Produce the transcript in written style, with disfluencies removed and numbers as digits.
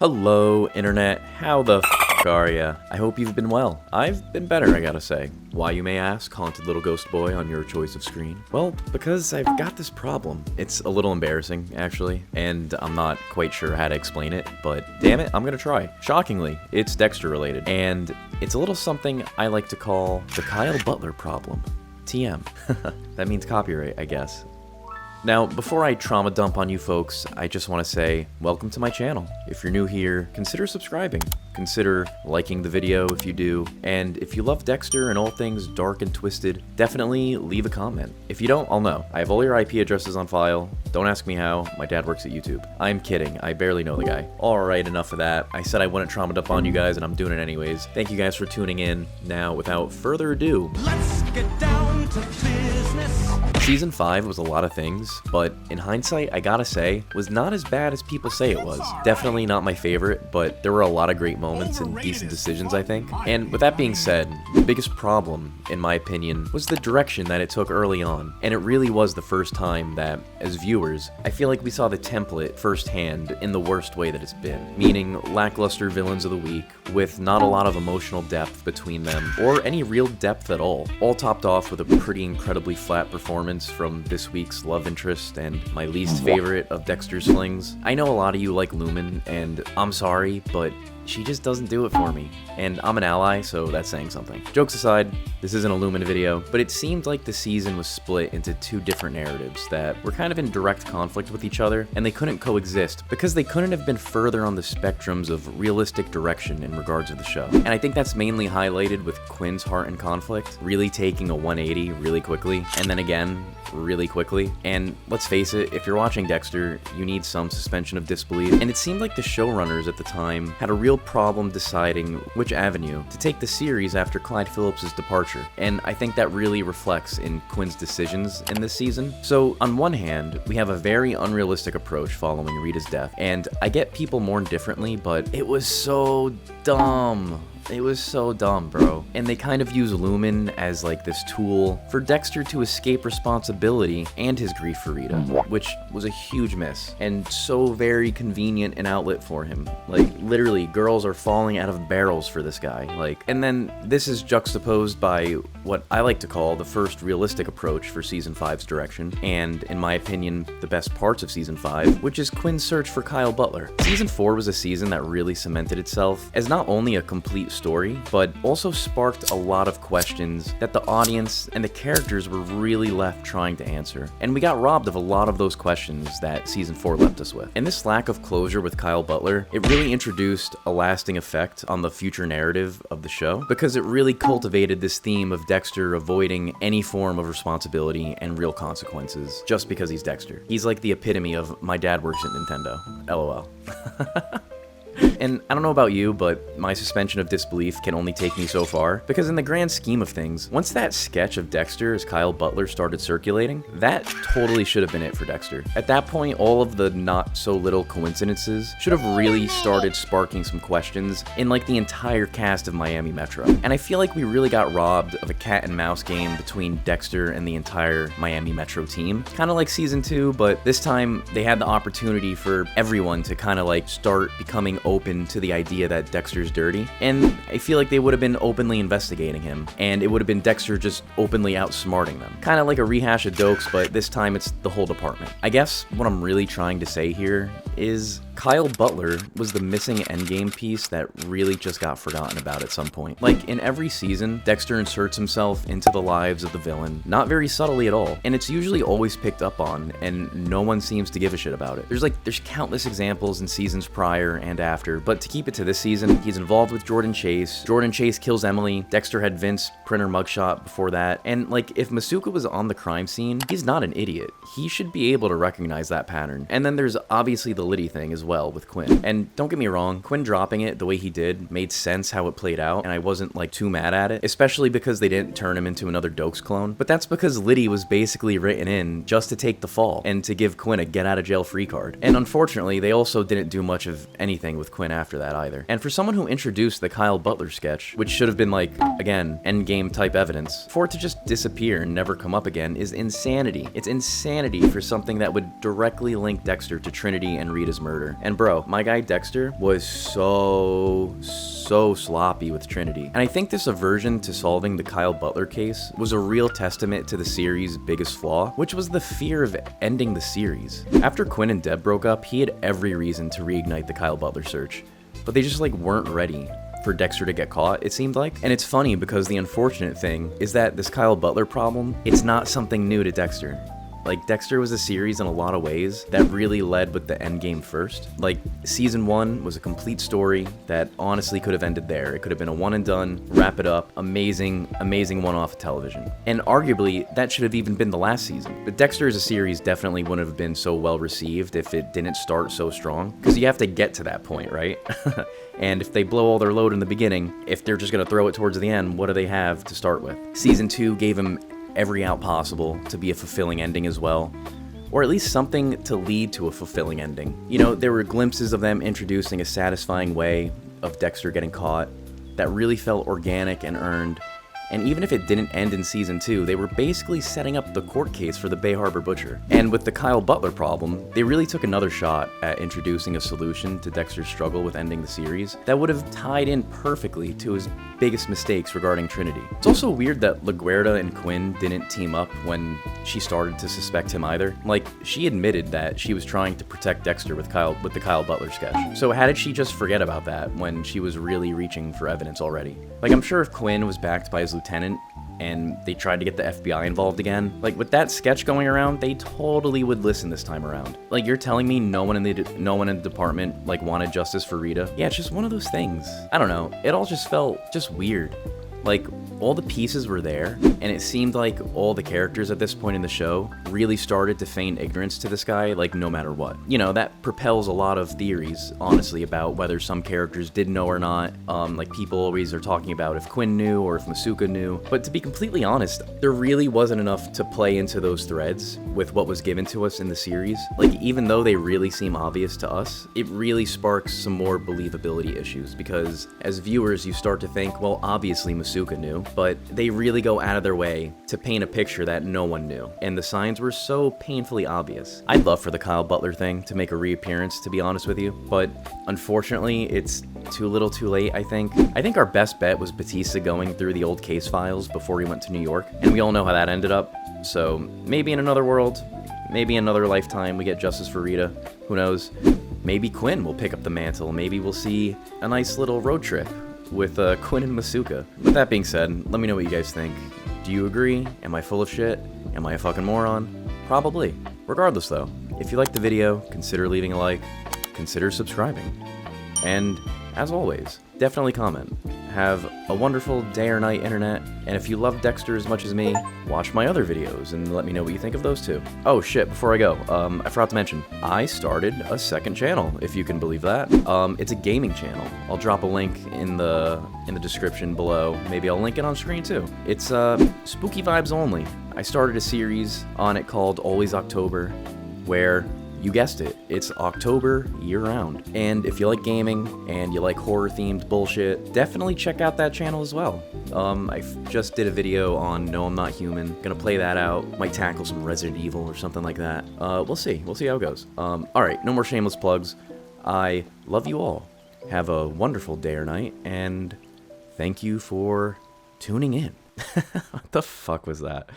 Hello, Internet. How the f are ya? I hope you've been well. I've been better, I gotta say. Why, you may ask, haunted little ghost boy on your choice of screen? Well, because I've got this problem. It's a little embarrassing, actually, and I'm not quite sure how to explain it, but damn it, I'm gonna try. Shockingly, it's Dexter related, and it's a little something I like to call the Kyle Butler problem. TM. That means copyright, I guess. Now, before I trauma dump on you folks, I just want to say, welcome to my channel. If you're new here, consider subscribing. Consider liking the video if you do, and if you love Dexter and all things dark and twisted, definitely leave a comment. If you don't, I'll know. I have all your IP addresses on file. Don't ask me how, my dad works at YouTube. I'm kidding, I barely know the guy. Alright, enough of that. I said I wouldn't trauma dump on you guys, and I'm doing it anyways. Thank you guys for tuning in. Now, without further ado, let's get down to business. Season 5 was a lot of things, but in hindsight, I gotta say, was not as bad as people say it was. Definitely not my favorite, but there were a lot of great moments and decent decisions, I think. And with that being said, the biggest problem, in my opinion, was the direction that it took early on. And it really was the first time that, as viewers, I feel like we saw the template firsthand in the worst way that it's been. Meaning, lackluster villains of the week, with not a lot of emotional depth between them, or any real depth at all. All topped off with a pretty incredibly flat performance from this week's love interest and my least favorite of Dexter's flings. I know a lot of you like Lumen, and I'm sorry, but she just doesn't do it for me. And I'm an ally, so that's saying something. Jokes aside, this isn't a Lumen video, but it seemed like the season was split into two different narratives that were kind of in direct conflict with each other, and they couldn't coexist because they couldn't have been further on the spectrums of realistic direction in regards to the show. And I think that's mainly highlighted with Quinn's heart and conflict, really taking a 180 really quickly, and then again, really quickly. And let's face it, if you're watching Dexter, you need some suspension of disbelief, and it seemed like the showrunners at the time had a real problem deciding which avenue to take the series after Clyde Phillips' departure, and I think that really reflects in Quinn's decisions in this season. So on one hand, we have a very unrealistic approach following Rita's death, and I get people mourn differently, but it was so dumb. It was so dumb, bro. And they kind of use Lumen as like this tool for Dexter to escape responsibility and his grief for Rita, which was a huge miss and so very convenient an outlet for him. Like literally, girls are falling out of barrels for this guy. Like, and then this is juxtaposed by what I like to call the first realistic approach for Season 5's direction, and in my opinion, the best parts of Season 5, which is Quinn's search for Kyle Butler. Season 4 was a season that really cemented itself as not only a complete story, but also sparked a lot of questions that the audience and the characters were really left trying to answer. And we got robbed of a lot of those questions that Season 4 left us with. And this lack of closure with Kyle Butler, it really introduced a lasting effect on the future narrative of the show, because it really cultivated this theme of Dexter avoiding any form of responsibility and real consequences just because he's Dexter. He's like the epitome of my dad works at Nintendo. LOL. And I don't know about you, but my suspension of disbelief can only take me so far, because in the grand scheme of things, once that sketch of Dexter as Kyle Butler started circulating, that totally should have been it for Dexter. At that point, all of the not so little coincidences should have really started sparking some questions in like the entire cast of Miami Metro. And I feel like we really got robbed of a cat and mouse game between Dexter and the entire Miami Metro team. Kind of like Season 2, but this time they had the opportunity for everyone to kind of like start becoming open to the idea that Dexter's dirty, and I feel like they would have been openly investigating him, and it would have been Dexter just openly outsmarting them. Kind of like a rehash of Dokes, but this time it's the whole department. I guess what I'm really trying to say here is Kyle Butler was the missing endgame piece that really just got forgotten about at some point. Like, in every season, Dexter inserts himself into the lives of the villain, not very subtly at all, and it's usually always picked up on, and no one seems to give a shit about it. There's countless examples in seasons prior and after, but to keep it to this season, he's involved with Jordan Chase. Jordan Chase kills Emily. Dexter had Vince print her mugshot before that, and like, if Masuka was on the crime scene, he's not an idiot. He should be able to recognize that pattern. And then there's obviously the Liddy thing as well with Quinn. And don't get me wrong, Quinn dropping it the way he did made sense how it played out, and I wasn't like too mad at it, especially because they didn't turn him into another Dokes clone. But that's because Liddy was basically written in just to take the fall and to give Quinn a get out of jail free card. And unfortunately, they also didn't do much of anything with Quinn after that either. And for someone who introduced the Kyle Butler sketch, which should have been like, again, endgame type evidence, for it to just disappear and never come up again is insanity. It's insanity for something that would directly link Dexter to Trinity and Rita's murder. And bro, my guy Dexter was so sloppy with Trinity. And I think this aversion to solving the Kyle Butler case was a real testament to the series' biggest flaw, which was the fear of ending the series. After Quinn and Deb broke up, he had every reason to reignite the Kyle Butler search, but they just like weren't ready for Dexter to get caught, it seemed like. And it's funny because the unfortunate thing is that this Kyle Butler problem, it's not something new to Dexter. Like, Dexter was a series in a lot of ways that really led with the endgame first. Like, season 1 was a complete story that honestly could have ended there. It could have been a one and done, wrap it up, amazing one-off television. And arguably, that should have even been the last season. But Dexter as a series definitely wouldn't have been so well received if it didn't start so strong. Because you have to get to that point, right? And if they blow all their load in the beginning, if they're just gonna throw it towards the end, what do they have to start with? Season 2 gave him every out possible to be a fulfilling ending as well, or at least something to lead to a fulfilling ending. You know, there were glimpses of them introducing a satisfying way of Dexter getting caught that really felt organic and earned. And even if it didn't end in season 2, they were basically setting up the court case for the Bay Harbor Butcher. And with the Kyle Butler problem, they really took another shot at introducing a solution to Dexter's struggle with ending the series that would have tied in perfectly to his biggest mistakes regarding Trinity. It's also weird that LaGuerta and Quinn didn't team up when she started to suspect him either. Like, she admitted that she was trying to protect Dexter with the Kyle Butler sketch. So how did she just forget about that when she was really reaching for evidence already? Like, I'm sure if Quinn was backed by his lieutenant and they tried to get the FBI involved again, like with that sketch going around, they totally would listen this time around. Like, you're telling me no one in the department like wanted justice for Rita? Yeah, it's just one of those things. I don't know. It all just felt just weird. Like, all the pieces were there, and it seemed like all the characters at this point in the show really started to feign ignorance to this guy, like, no matter what. You know, that propels a lot of theories, honestly, about whether some characters did know or not. Like, people always are talking about if Quinn knew or if Masuka knew. But to be completely honest, there really wasn't enough to play into those threads with what was given to us in the series. Like, even though they really seem obvious to us, it really sparks some more believability issues, because as viewers, you start to think, well, obviously Masuka knew, but they really go out of their way to paint a picture that no one knew, and the signs were so painfully obvious. I'd love for the Kyle Butler thing to make a reappearance, to be honest with you, but unfortunately, it's too little too late, I think. I think our best bet was Batista going through the old case files before he went to New York, and we all know how that ended up, so maybe in another world, maybe another lifetime, we get justice for Rita, who knows? Maybe Quinn will pick up the mantle, maybe we'll see a nice little road trip with Quinn and Masuka. With that being said, let me know what you guys think. Do you agree? Am I full of shit? Am I a fucking moron? Probably. Regardless though, if you liked the video, consider leaving a like, consider subscribing. And as always, definitely comment. Have a wonderful day or night, internet, and if you love Dexter as much as me, watch my other videos and let me know what you think of those too. Oh shit, before I go, I forgot to mention, I started a second channel, if you can believe that. It's a gaming channel. I'll drop a link in the description below. Maybe I'll link it on screen too. It's spooky vibes only. I started a series on it called Always October, where you guessed it, it's October year-round. And if you like gaming and you like horror-themed bullshit, definitely check out that channel as well. I just did a video on No I'm Not Human. Gonna play that out. Might tackle some Resident Evil or something like that. We'll see. We'll see how it goes. Alright, no more shameless plugs. I love you all. Have a wonderful day or night, and thank you for tuning in. What the fuck was that?